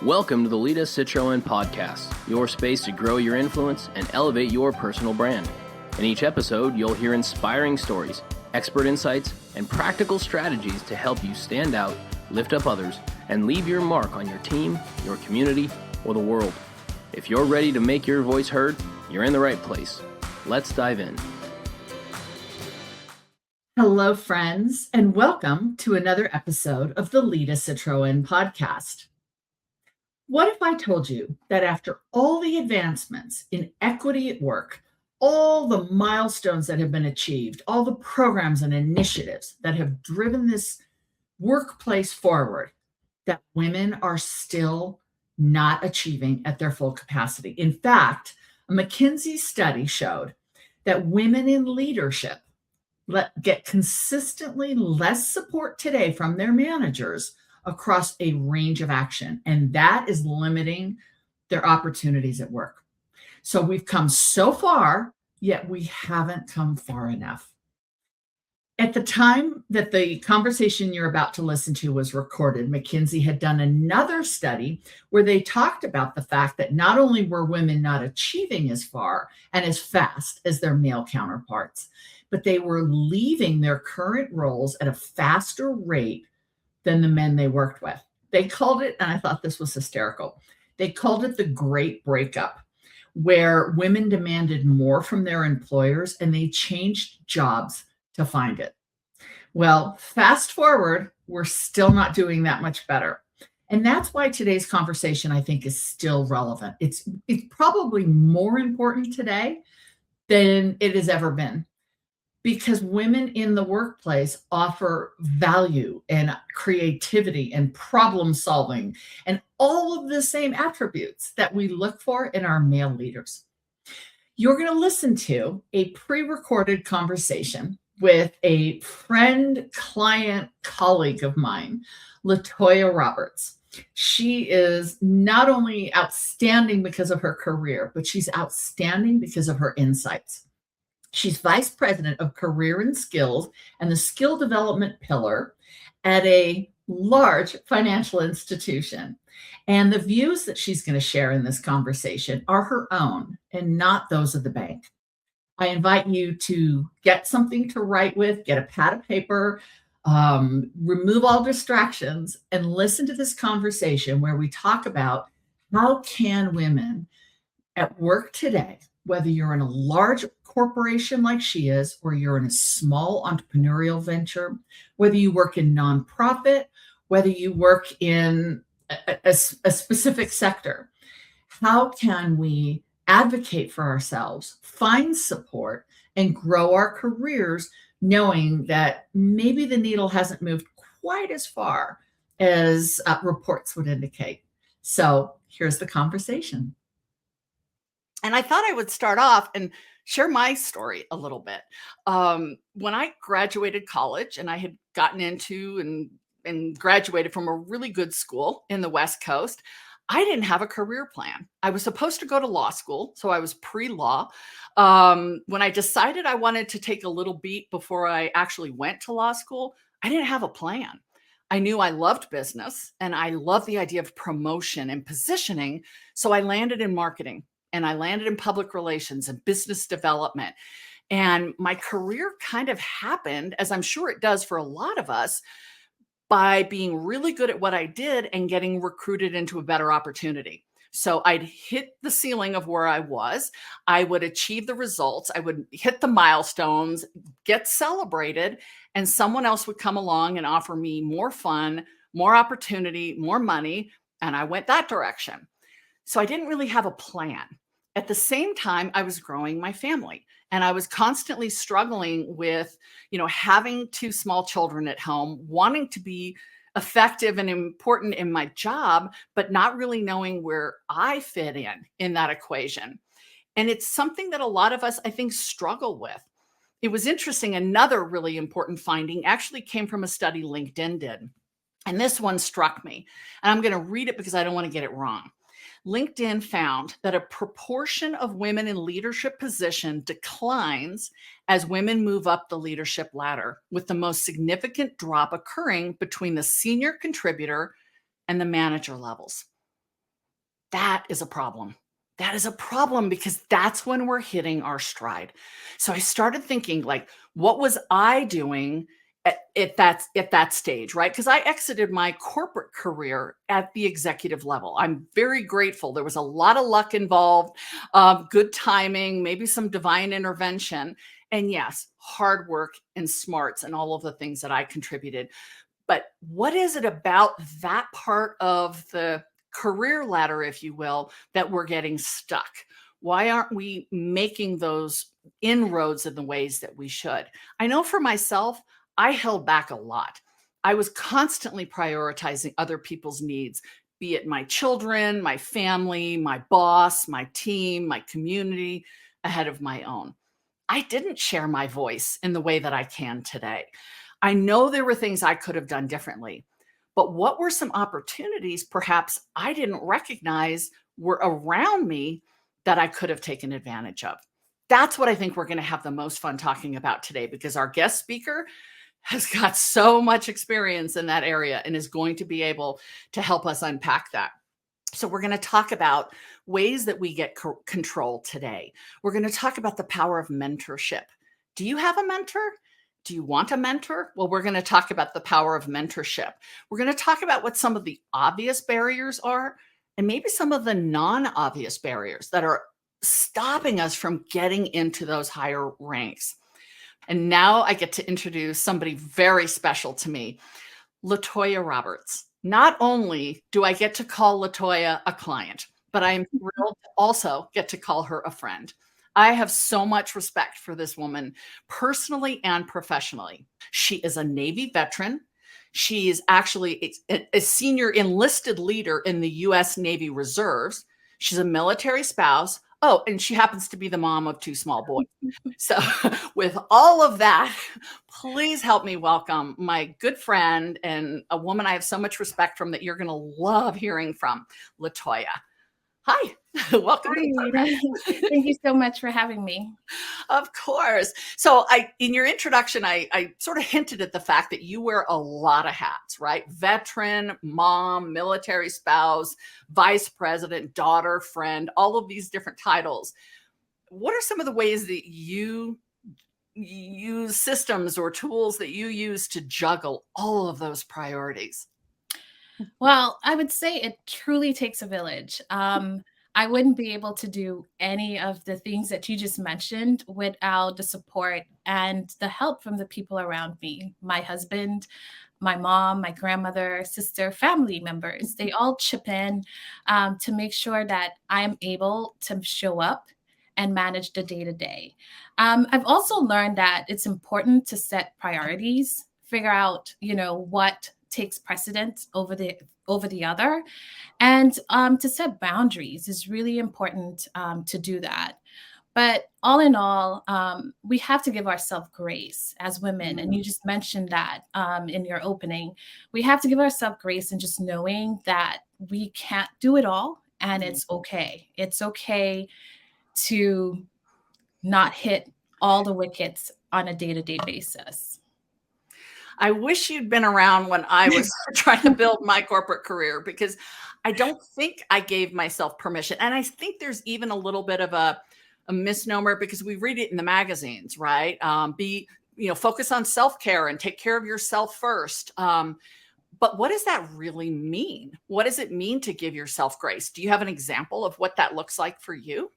Welcome to the Lida Citroën Podcast, your space to grow your influence and elevate your personal brand. In each episode, you'll hear inspiring stories, expert insights, and practical strategies to help you stand out, lift up others, and leave your mark on your team, your community, or the world. If you're ready to make your voice heard, you're in the right place. Let's dive in. Hello, friends, and welcome to another episode of the Lida Citroën Podcast. What if I told you that after all the advancements in equity at work, all the milestones that have been achieved, all the programs and initiatives that have driven this workplace forward, that women are still not achieving at their full capacity? In fact, a McKinsey study showed that women in leadership get consistently less support today from their managers across a range of action, and that is limiting their opportunities at work. So we've come so far, yet we haven't come far enough. At the time that the conversation you're about to listen to was recorded, McKinsey had done another study where they talked about the fact that not only were women not achieving as far and as fast as their male counterparts, but they were leaving their current roles at a faster rate than the men they worked with. They called it, and I thought this was hysterical, they called it the Great Breakup, where women demanded more from their employers and they changed jobs to find it. Well, fast forward, we're still not doing that much better. And that's why today's conversation, I think, is still relevant. It's probably more important today than it has ever been, because women in the workplace offer value and creativity and problem solving and all of the same attributes that we look for in our male leaders. You're going to listen to a pre-recorded conversation with a friend, client, colleague of mine, Latoya Roberts. She is not only outstanding because of her career, but she's outstanding because of her insights. She's vice president of career and skills and the skill development pillar at a large financial institution. And the views that she's going to share in this conversation are her own and not those of the bank. I invite you to get something to write with, get a pad of paper, remove all distractions, and listen to this conversation where we talk about how can women at work today, whether you're in a large corporation like she is, or you're in a small entrepreneurial venture, whether you work in nonprofit, whether you work in a specific sector, how can we advocate for ourselves, find support, and grow our careers, knowing that maybe the needle hasn't moved quite as far as reports would indicate? So here's the conversation. And I thought I would start off and share my story a little bit. When I graduated college, and I had gotten into and graduated from a really good school in the West Coast, I didn't have a career plan. I was supposed to go to law school, so I was pre-law. When I decided I wanted to take a little beat before I actually went to law school, I didn't have a plan. I knew I loved business and I loved the idea of promotion and positioning, so I landed in marketing. And I landed in public relations and business development. And my career kind of happened, as I'm sure it does for a lot of us, by being really good at what I did and getting recruited into a better opportunity. So I'd hit the ceiling of where I was. I would achieve the results. I would hit the milestones, get celebrated, and someone else would come along and offer me more fun, more opportunity, more money. And I went that direction. So I didn't really have a plan. At the same time, I was growing my family, and I was constantly struggling with, having two small children at home, wanting to be effective and important in my job, but not really knowing where I fit in that equation. And it's something that a lot of us, I think, struggle with. It was interesting. Another really important finding actually came from a study LinkedIn did. And this one struck me. And I'm going to read it because I don't want to get it wrong. LinkedIn found that a proportion of women in leadership position declines as women move up the leadership ladder, with the most significant drop occurring between the senior contributor and the manager levels. That is a problem. That is a problem because that's when we're hitting our stride. So I started thinking, like, what was I doing at that stage, right? Because I exited my corporate career at the executive level. I'm very grateful. There was a lot of luck involved, good timing, maybe some divine intervention, and yes, hard work and smarts and all of the things that I contributed. But what is it about that part of the career ladder, if you will, that we're getting stuck? Why aren't we making those inroads in the ways that we should? I know for myself, I held back a lot. I was constantly prioritizing other people's needs, be it my children, my family, my boss, my team, my community, ahead of my own. I didn't share my voice in the way that I can today. I know there were things I could have done differently, but what were some opportunities perhaps I didn't recognize were around me that I could have taken advantage of? That's what I think we're going to have the most fun talking about today, because our guest speaker has got so much experience in that area and is going to be able to help us unpack that. So we're going to talk about ways that we get control today. We're going to talk about the power of mentorship. Do you have a mentor? Do you want a mentor? Well, we're going to talk about the power of mentorship. We're going to talk about what some of the obvious barriers are, and maybe some of the non-obvious barriers that are stopping us from getting into those higher ranks. And now I get to introduce somebody very special to me, Latoya Roberts. Not only do I get to call Latoya a client, but I am thrilled to also get to call her a friend. I have so much respect for this woman, personally and professionally. She is a Navy veteran. She is actually a senior enlisted leader in the U.S. Navy Reserves. She's a military spouse. Oh, and she happens to be the mom of 2 small boys. So with all of that, please help me welcome my good friend and a woman I have so much respect from that you're going to love hearing from, Latoya. Hi, welcome to the Hi, program. thank you so much for having me. Of course. So in your introduction, I sort of hinted at the fact that you wear a lot of hats, right? Veteran, mom, military spouse, vice president, daughter, friend, all of these different titles. What are some of the ways that you use systems or tools that you use to juggle all of those priorities? Well, I would say it truly takes a village. I wouldn't be able to do any of the things that you just mentioned without the support and the help from the people around me. My husband, my mom, my grandmother, sister, family members, they all chip in to make sure that I'm able to show up and manage the day to day. I've also learned that it's important to set priorities, figure out, what takes precedence over the other, and to set boundaries is really important to do that. But all in all, we have to give ourselves grace as women. And you just mentioned that in your opening. We have to give ourselves grace and just knowing that we can't do it all. And it's okay. It's okay to not hit all the wickets on a day-to-day basis. I wish you'd been around when I was trying to build my corporate career, because I don't think I gave myself permission. And I think there's even a little bit of a misnomer, because we read it in the magazines, right? Focus on self-care and take care of yourself first. But what does that really mean? What does it mean to give yourself grace? Do you have an example of what that looks like for you?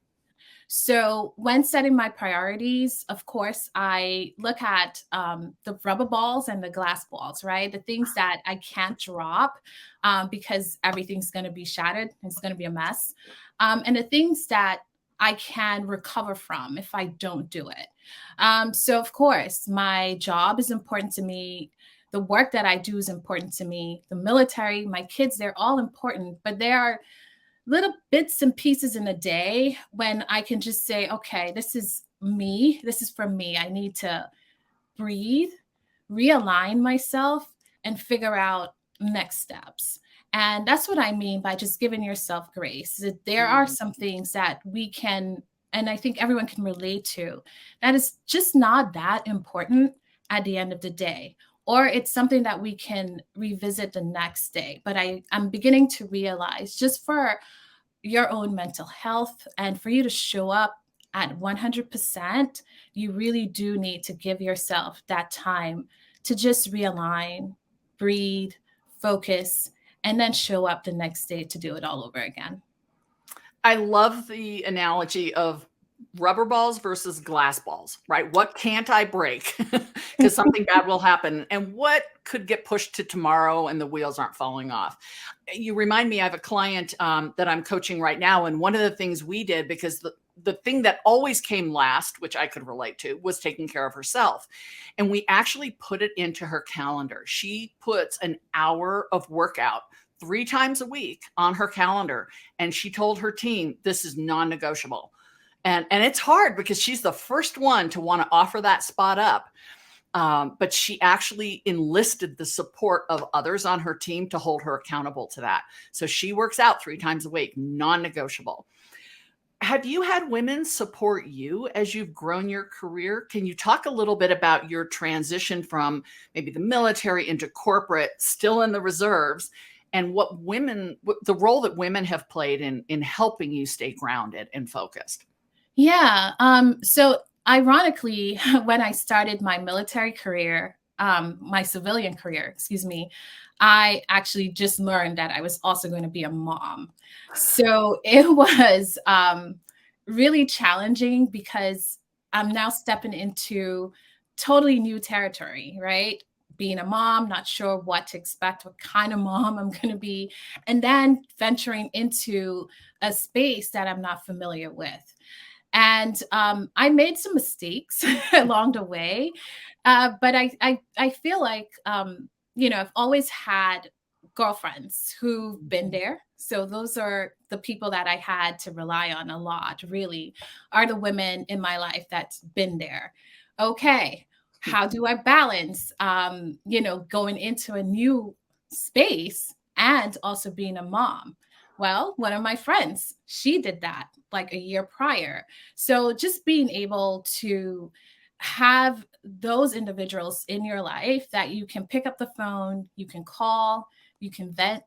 So when setting my priorities, of course, I look at the rubber balls and the glass balls, right? The things that I can't drop because everything's going to be shattered. It's going to be a mess. And the things that I can recover from if I don't do it. So, of course, my job is important to me. The work that I do is important to me. The military, my kids, they're all important, but there are little bits and pieces in a day when I can just say, okay, this is me. This is for me. I need to breathe, realign myself, and figure out next steps. And that's what I mean by just giving yourself grace. That there are some things that we can, and I think everyone can relate to, that is just not that important at the end of the day. Or it's something that we can revisit the next day. But I'm beginning to realize, just for your own mental health and for you to show up at 100%, you really do need to give yourself that time to just realign, breathe, focus, and then show up the next day to do it all over again. I love the analogy of rubber balls versus glass balls, right? What can't I break? Because something bad will happen. And what could get pushed to tomorrow and the wheels aren't falling off? You remind me, I have a client that I'm coaching right now. And one of the things we did, because the thing that always came last, which I could relate to, was taking care of herself. And we actually put it into her calendar. She puts an hour of workout 3 times a week on her calendar. And she told her team, this is non-negotiable. And it's hard because she's the first one to want to offer that spot up. But she actually enlisted the support of others on her team to hold her accountable to that. So she works out 3 times a week, non-negotiable. Have you had women support you as you've grown your career? Can you talk a little bit about your transition from maybe the military into corporate, still in the reserves, and what the role that women have played in helping you stay grounded and focused? Yeah. So ironically, when I started my military career, my civilian career, excuse me, I actually just learned that I was also going to be a mom. So it was really challenging because I'm now stepping into totally new territory, right? Being a mom, not sure what to expect, what kind of mom I'm going to be, and then venturing into a space that I'm not familiar with. And I made some mistakes along the way, but I feel like I've always had girlfriends who've been there. So those are the people that I had to rely on a lot. Really, are the women in my life that's been there. Okay, how do I balance going into a new space and also being a mom? Well, one of my friends, she did that like a year prior. So just being able to have those individuals in your life that you can pick up the phone, you can call, you can vent,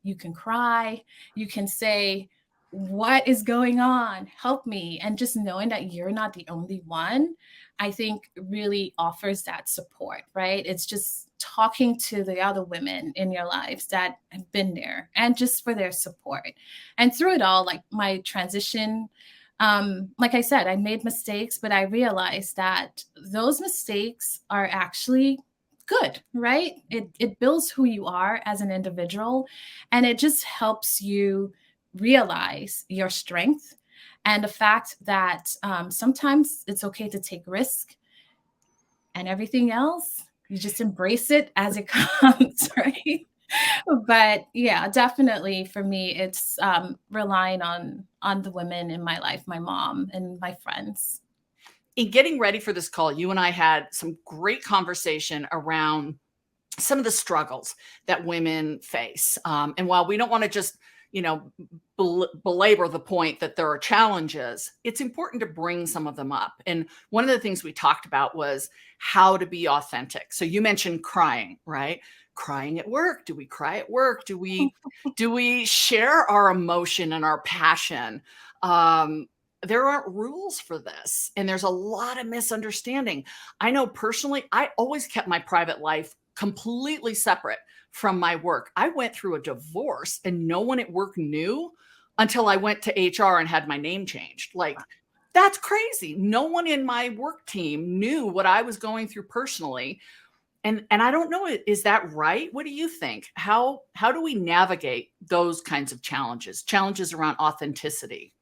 you can cry, you can say, what is going on? Help me. And just knowing that you're not the only one, I think really offers that support, right? It's just talking to the other women in your lives that have been there and just for their support. And through it all, like my transition, like I said, I made mistakes, but I realized that those mistakes are actually good, right? It builds who you are as an individual, and it just helps you realize your strength and the fact that sometimes it's okay to take risk, and everything else, you just embrace it as it comes, right? But yeah, definitely for me, it's relying on the women in my life, my mom and my friends. In getting ready for this call, you and I had some great conversation around some of the struggles that women face. And while we don't want to just, belabor the point that there are challenges, it's important to bring some of them up. And one of the things we talked about was how to be authentic. So you mentioned crying, right? Crying at work. Do we cry at work? Do we share our emotion and our passion? There aren't rules for this. And there's a lot of misunderstanding. I know personally, I always kept my private life completely separate from my work. I went through a divorce and no one at work knew until I went to HR and had my name changed. Like, that's crazy. No one in my work team knew what I was going through personally. And I don't know, is that right? What do you think? How do we navigate those kinds of challenges around authenticity?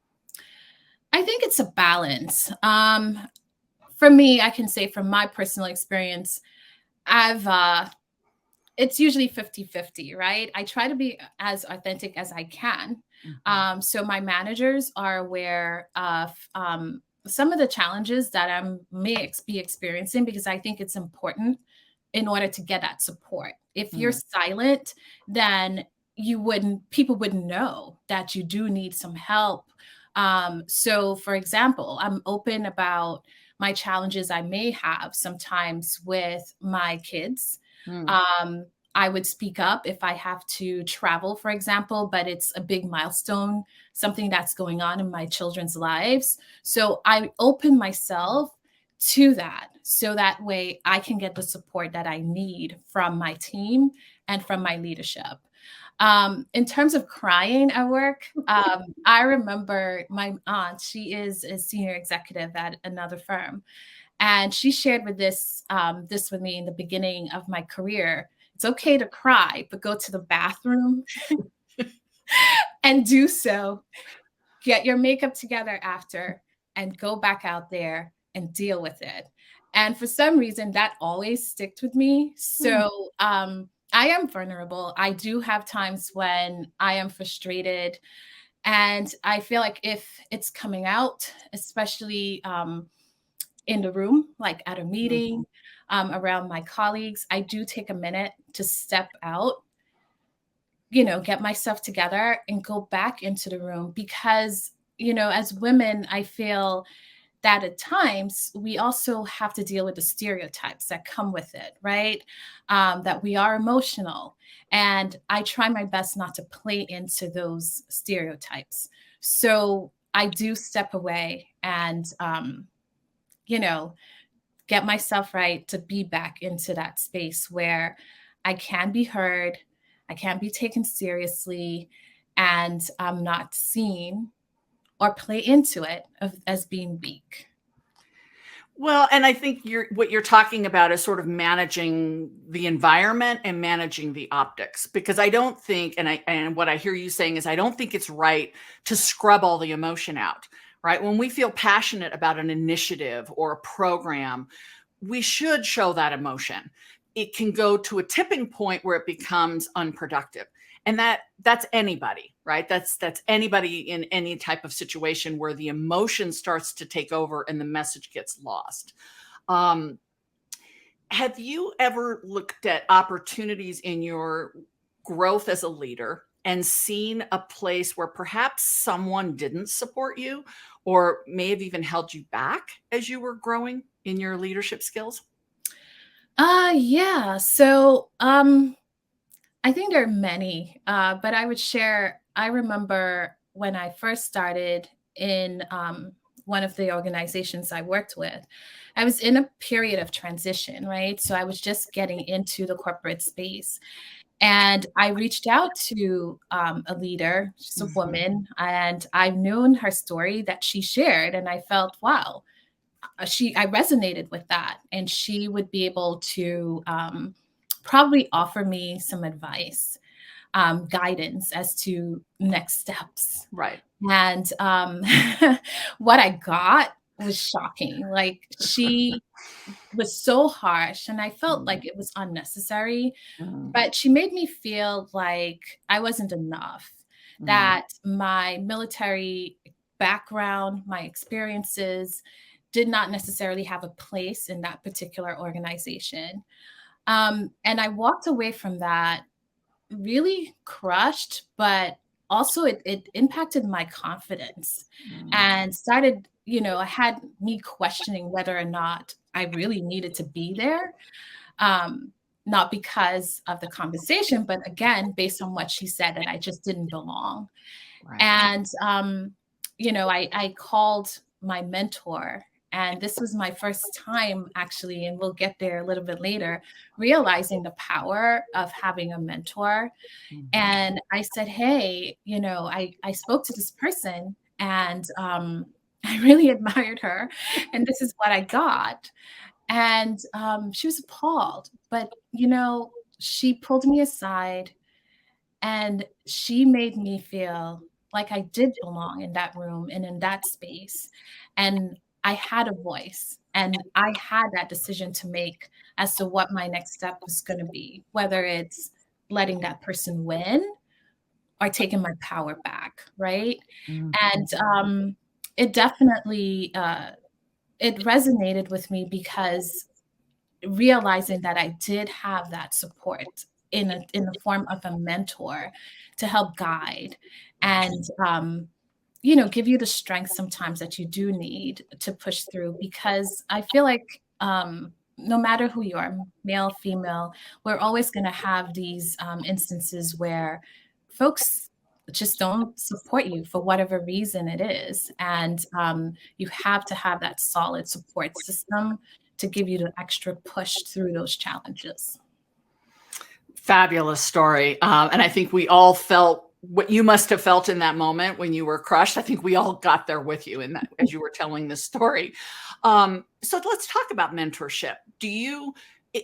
I think it's a balance. For me, I can say from my personal experience, it's usually 50-50, right? I try to be as authentic as I can. Mm-hmm. So my managers are aware of some of the challenges that I may be experiencing, because I think it's important in order to get that support. If you're silent, then people wouldn't know that you do need some help. So for example, I'm open about my challenges I may have sometimes with my kids. I would speak up if I have to travel, for example, but it's a big milestone, something that's going on in my children's lives. So I open myself to that. So that way I can get the support that I need from my team and from my leadership. In terms of crying at work, I remember my aunt, she is a senior executive at another firm. And she shared this with me in the beginning of my career. It's okay to cry, but go to the bathroom and do so. Get your makeup together after and go back out there and deal with it. And for some reason, that always sticked with me. So I am vulnerable. I do have times when I am frustrated. And I feel like if it's coming out, especially in the room, like at a meeting, around my colleagues, I do take a minute to step out, get myself together and go back into the room because, as women, I feel that at times we also have to deal with the stereotypes that come with it, right? That we are emotional. And I try my best not to play into those stereotypes. So I do step away and, get myself right to be back into that space where I can be heard, I can be taken seriously, and I'm not seen or play into it as being weak. Well, and I think what you're talking about is sort of managing the environment and managing the optics, because I don't think, and what I hear you saying is I don't think it's right to scrub all the emotion out, right? When we feel passionate about an initiative or a program, we should show that emotion. It can go to a tipping point where it becomes unproductive. And that's anybody, right? That's anybody in any type of situation where the emotion starts to take over and the message gets lost. Have you ever looked at opportunities in your growth as a leader and seen a place where perhaps someone didn't support you or may have even held you back as you were growing in your leadership skills? Yeah. So I think there are many, but I would share, I remember when I first started in one of the organizations I worked with, I was in a period of transition, right? So I was just getting into the corporate space. And I reached out to a leader, she's a woman, and I've known her story that she shared. And I felt, wow, I resonated with that. And she would be able to probably offer me some advice, guidance as to next steps. Right. And what I got was shocking. Like, she was so harsh and I felt like it was unnecessary, but she made me feel like I wasn't enough, that my military background, my experiences did not necessarily have a place in that particular organization. And I walked away from that really crushed, but also it impacted my confidence and started, I had me questioning whether or not I really needed to be there. Not because of the conversation, but again, based on what she said, that I just didn't belong. Right. And, I called my mentor. And this was my first time, actually, and we'll get there a little bit later, realizing the power of having a mentor. And I said, hey, I spoke to this person and I really admired her. And this is what I got. And she was appalled. But, she pulled me aside and she made me feel like I did belong in that room and in that space. And I had a voice and I had that decision to make as to what my next step was going to be, whether it's letting that person win or taking my power back, right? And it definitely, it resonated with me because realizing that I did have that support in the form of a mentor to help guide and give you the strength sometimes that you do need to push through. Because I feel like no matter who you are, male, female, we're always going to have these instances where folks just don't support you for whatever reason it is. And you have to have that solid support system to give you the extra push through those challenges. Fabulous story. And I think we all felt what you must have felt in that moment when you were crushed. I think we all got there with you in that as you were telling this story. So let's talk about mentorship.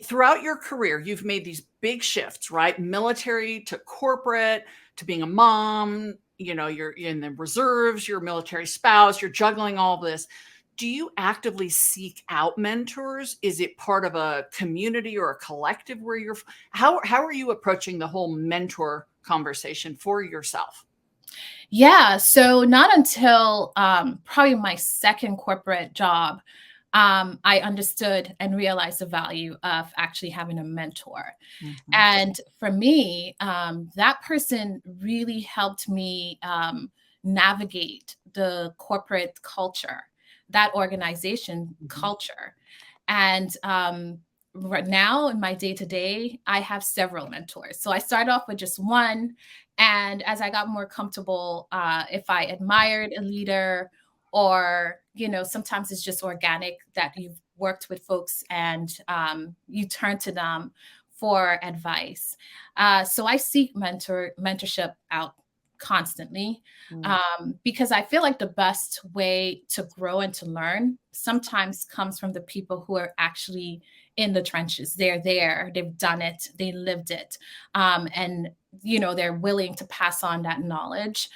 Throughout your career, you've made these big shifts, right? Military to corporate, to being a mom, you're in the reserves, you're a military spouse, you're juggling all of this. Do you actively seek out mentors? Is it part of a community or a collective where how are you approaching the whole mentor conversation for yourself? Yeah. So not until probably my second corporate job, I understood and realized the value of actually having a mentor. Mm-hmm. And for me, that person really helped me navigate the corporate culture, that organization culture. And right now in my day-to-day, I have several mentors. So I started off with just one. And as I got more comfortable, if I admired a leader, or, sometimes it's just organic that you've worked with folks and you turn to them for advice. So I seek mentorship out constantly because I feel like the best way to grow and to learn sometimes comes from the people who are actually in the trenches. They're there, they've done it, they lived it. And, they're willing to pass on that knowledge.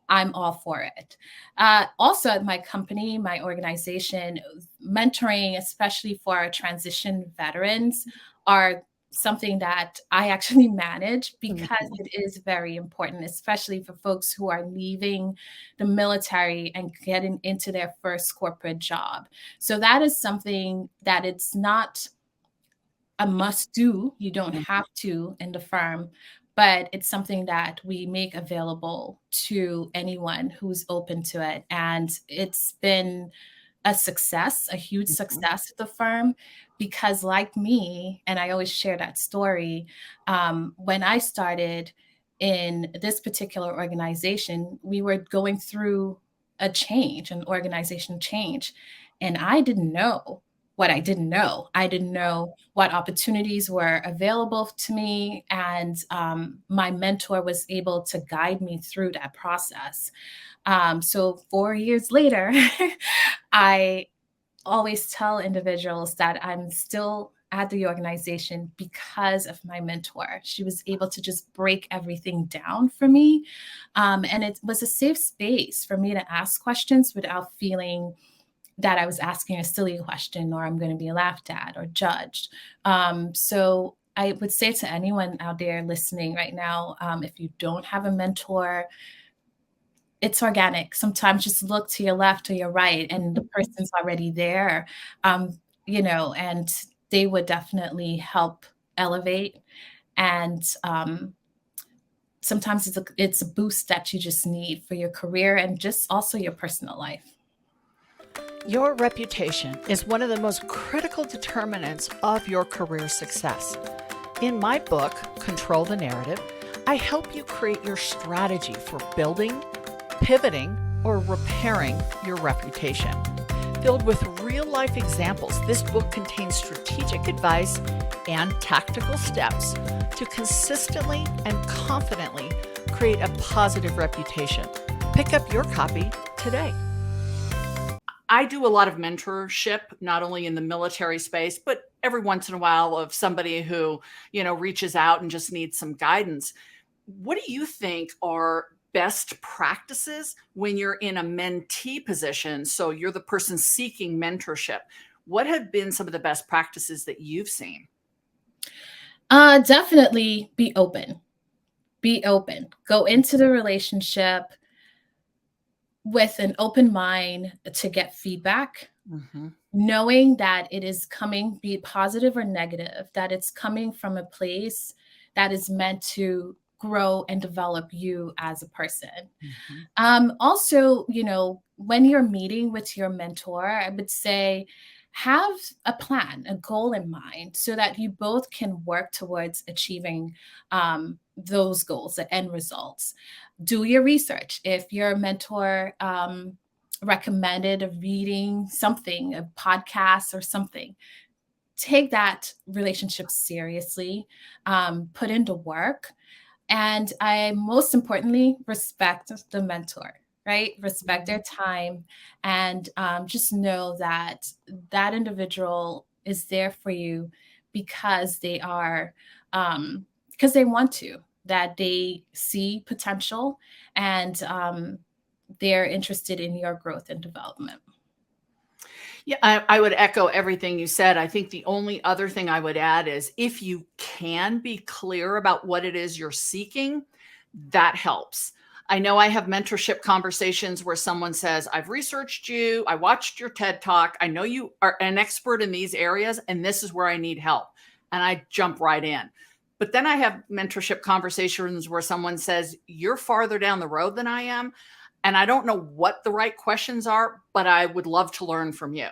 I'm all for it. Also at my company, my organization, mentoring, especially for our transition veterans, are something that I actually manage because it is very important, especially for folks who are leaving the military and getting into their first corporate job. So that is something that it's not a must do. You don't have to in the firm, but it's something that we make available to anyone who's open to it. And it's been a success, a huge success at the firm, because like me, and I always share that story, when I started in this particular organization, we were going through an organization change, and I didn't know what I didn't know. I didn't know what opportunities were available to me. And my mentor was able to guide me through that process. So 4 years later, I always tell individuals that I'm still at the organization because of my mentor. She was able to just break everything down for me. And it was a safe space for me to ask questions without feeling that I was asking a silly question or I'm going to be laughed at or judged. So I would say to anyone out there listening right now, if you don't have a mentor, it's organic. Sometimes just look to your left or your right and the person's already there, and they would definitely help elevate. And sometimes it's a boost that you just need for your career and just also your personal life. Your reputation is one of the most critical determinants of your career success. In my book, Control the Narrative, I help you create your strategy for building, pivoting, or repairing your reputation. Filled with real-life examples, this book contains strategic advice and tactical steps to consistently and confidently create a positive reputation. Pick up your copy today. I do a lot of mentorship, not only in the military space, but every once in a while of somebody who, reaches out and just needs some guidance. What do you think are best practices when you're in a mentee position? So you're the person seeking mentorship. What have been some of the best practices that you've seen? Definitely be open. Be open. Go into the relationship with an open mind to get feedback, knowing that it is coming, be it positive or negative, that it's coming from a place that is meant to grow and develop you as a person. Also, when you're meeting with your mentor, I would say have a plan, a goal in mind, so that you both can work towards achieving those goals, the end results. Do your research. If your mentor recommended a reading, something, a podcast or something, take that relationship seriously, put into work. And I most importantly respect the mentor, right? Respect their time, and just know that that individual is there for you because they are, because they want to, that they see potential, and they're interested in your growth and development. Yeah, I would echo everything you said. I think the only other thing I would add is if you can be clear about what it is you're seeking, that helps. I know I have mentorship conversations where someone says, I've researched you, I watched your TED Talk, I know you are an expert in these areas, and this is where I need help. And I jump right in. But then I have mentorship conversations where someone says, you're farther down the road than I am, and I don't know what the right questions are, but I would love to learn from you.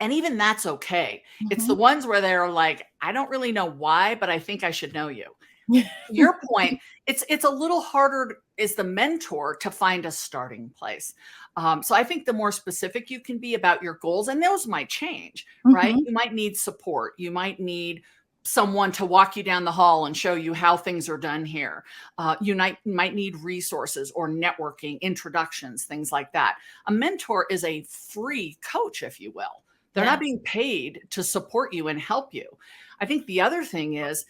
And even that's okay. It's the ones where they're like, I don't really know why, but I think I should know you. Your point, it's a little harder as the mentor to find a starting place. So I think the more specific you can be about your goals, and those might change, right? You might need support. You might need someone to walk you down the hall and show you how things are done here. You might need resources or networking, introductions, things like that. A mentor is a free coach, if you will. They're not being paid to support you and help you. I think the other thing is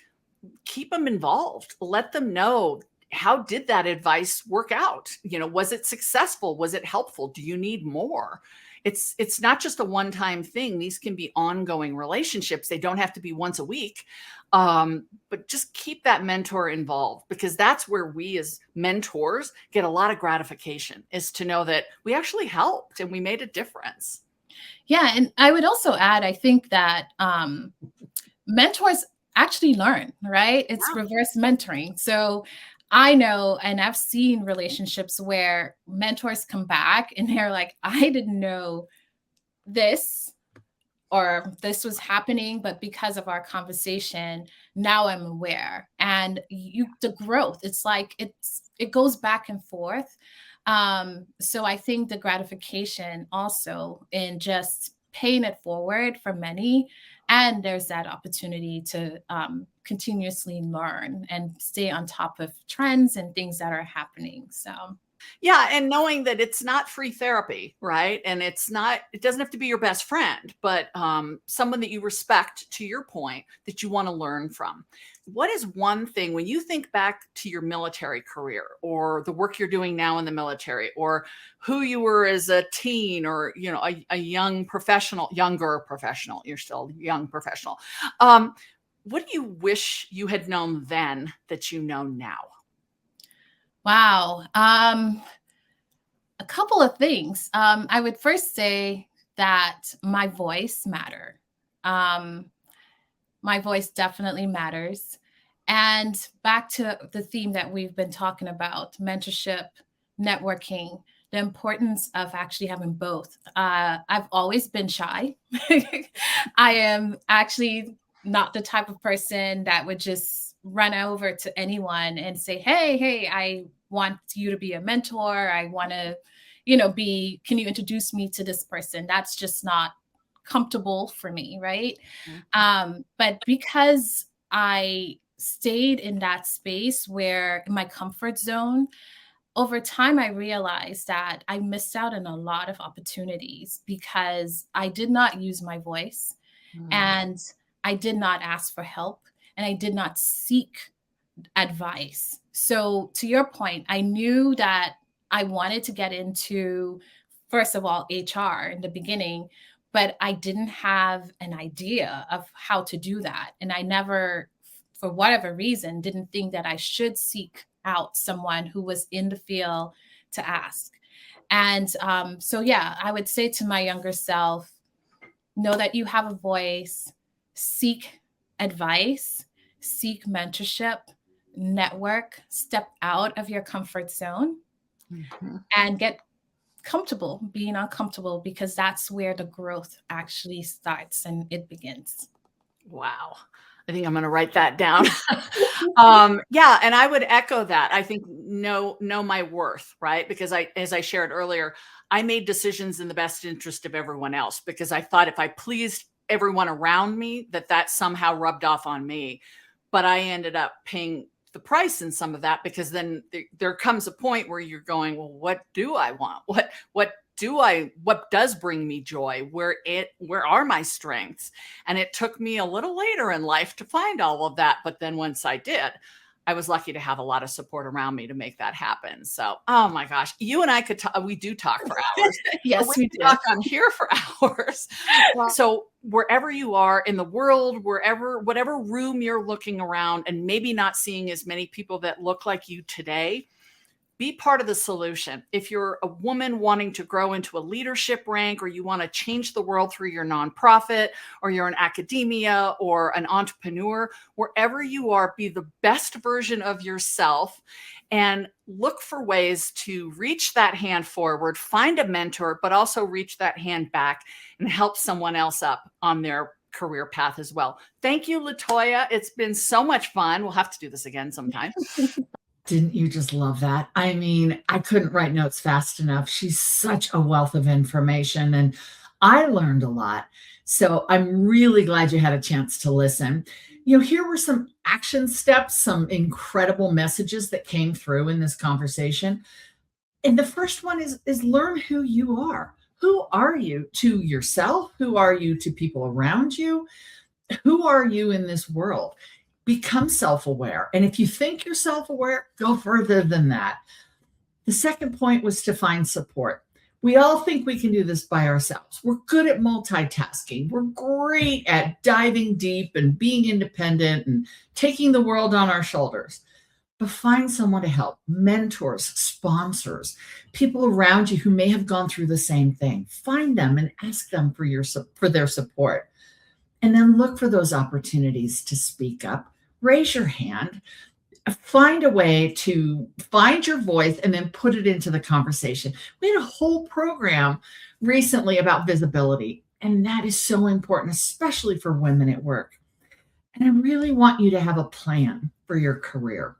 keep them involved. Let them know, how did that advice work out? Was it successful? Was it helpful? Do you need more? It's not just a one-time thing. These can be ongoing relationships. They don't have to be once a week, but just keep that mentor involved, because that's where we as mentors get a lot of gratification, is to know that we actually helped and we made a difference. Yeah. And I would also add, I think that mentors actually learn, right? It's reverse mentoring. So I know, and I've seen relationships where mentors come back and they're like, I didn't know this, or this was happening, but because of our conversation, now I'm aware. And the growth, it's like, it goes back and forth. So I think the gratification also in just paying it forward for many, and there's that opportunity to continuously learn and stay on top of trends and things that are happening. So yeah, and knowing that it's not free therapy, right? And it doesn't have to be your best friend, but someone that you respect, to your point, that you want to learn from. What is one thing, when you think back to your military career, or the work you're doing now in the military, or who you were as a teen, or a younger professional, you're still a young professional. What do you wish you had known then that you know now? Wow. A couple of things. I would first say that my voice matters. My voice definitely matters. And back to the theme that we've been talking about, mentorship, networking, the importance of actually having both. I've always been shy. I am actually not the type of person that would just run over to anyone and say, hey, I want you to be a mentor. I want to, can you introduce me to this person? That's just not comfortable for me, right? But because I stayed in that space where in my comfort zone, over time, I realized that I missed out on a lot of opportunities because I did not use my voice, and I did not ask for help, and I did not seek advice. So to your point, I knew that I wanted to get into, first of all, HR in the beginning, but I didn't have an idea of how to do that. And I never, for whatever reason, didn't think that I should seek out someone who was in the field to ask. And so, yeah, I would say to my younger self, know that you have a voice, seek advice, seek mentorship, network, step out of your comfort zone, and get comfortable being uncomfortable, because that's where the growth actually starts and it begins. Wow. I think I'm going to write that down. Yeah. And I would echo that. I think know my worth, right? Because as I shared earlier, I made decisions in the best interest of everyone else, because I thought if I pleased everyone around me, that somehow rubbed off on me. But I ended up paying the price in some of that, because then there comes a point where you're going, well, what do I want? What does bring me joy? Where are my strengths? And it took me a little later in life to find all of that. But then once I did, I was lucky to have a lot of support around me to make that happen. So, oh my gosh, you and I could talk. We do talk for hours. Yes, we do. Talk on here for hours. So wherever you are in the world, whatever room you're looking around and maybe not seeing as many people that look like you today, be part of the solution. If you're a woman wanting to grow into a leadership rank, or you want to change the world through your nonprofit, or you're in academia or an entrepreneur, wherever you are, be the best version of yourself and look for ways to reach that hand forward, find a mentor, but also reach that hand back and help someone else up on their career path as well. Thank you, Latoya. It's been so much fun. We'll have to do this again sometime. Didn't you just love that? I mean, I couldn't write notes fast enough. She's such a wealth of information, and I learned a lot. So I'm really glad you had a chance to listen. Here were some action steps, some incredible messages that came through in this conversation. And the first one is learn who you are. Who are you to yourself? Who are you to people around you? Who are you in this world? Become self-aware. And if you think you're self-aware, go further than that. The second point was to find support. We all think we can do this by ourselves. We're good at multitasking. We're great at diving deep and being independent and taking the world on our shoulders. But find someone to help, mentors, sponsors, people around you who may have gone through the same thing. Find them and ask them for their support. And then look for those opportunities to speak up. Raise your hand, find a way to find your voice, and then put it into the conversation. We had a whole program recently about visibility, and that is so important, especially for women at work. And I really want you to have a plan for your career.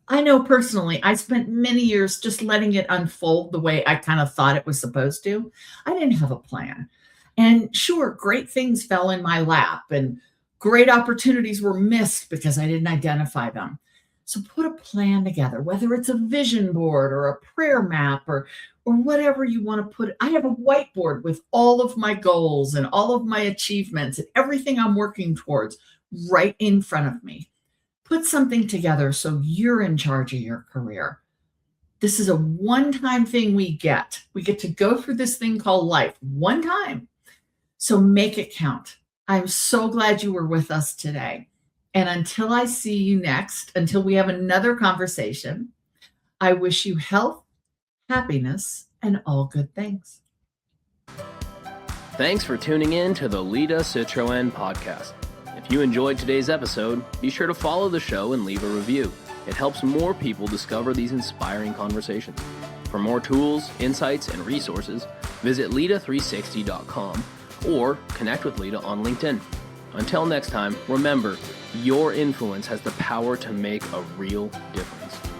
I know personally, I spent many years just letting it unfold the way I kind of thought it was supposed to. I didn't have a plan. And sure, great things fell in my lap and great opportunities were missed because I didn't identify them. So put a plan together, whether it's a vision board or a prayer map or whatever you want to put. I have a whiteboard with all of my goals and all of my achievements and everything I'm working towards right in front of me. Put something together so you're in charge of your career. This is a one-time thing we get. We get to go through this thing called life one time. So make it count. I'm so glad you were with us today. And until I see you next, until we have another conversation, I wish you health, happiness, and all good things. Thanks for tuning in to the Lida Citroën Podcast. If you enjoyed today's episode, be sure to follow the show and leave a review. It helps more people discover these inspiring conversations. For more tools, insights, and resources, visit Lida360.com or connect with Lida on LinkedIn. Until next time, remember, your influence has the power to make a real difference.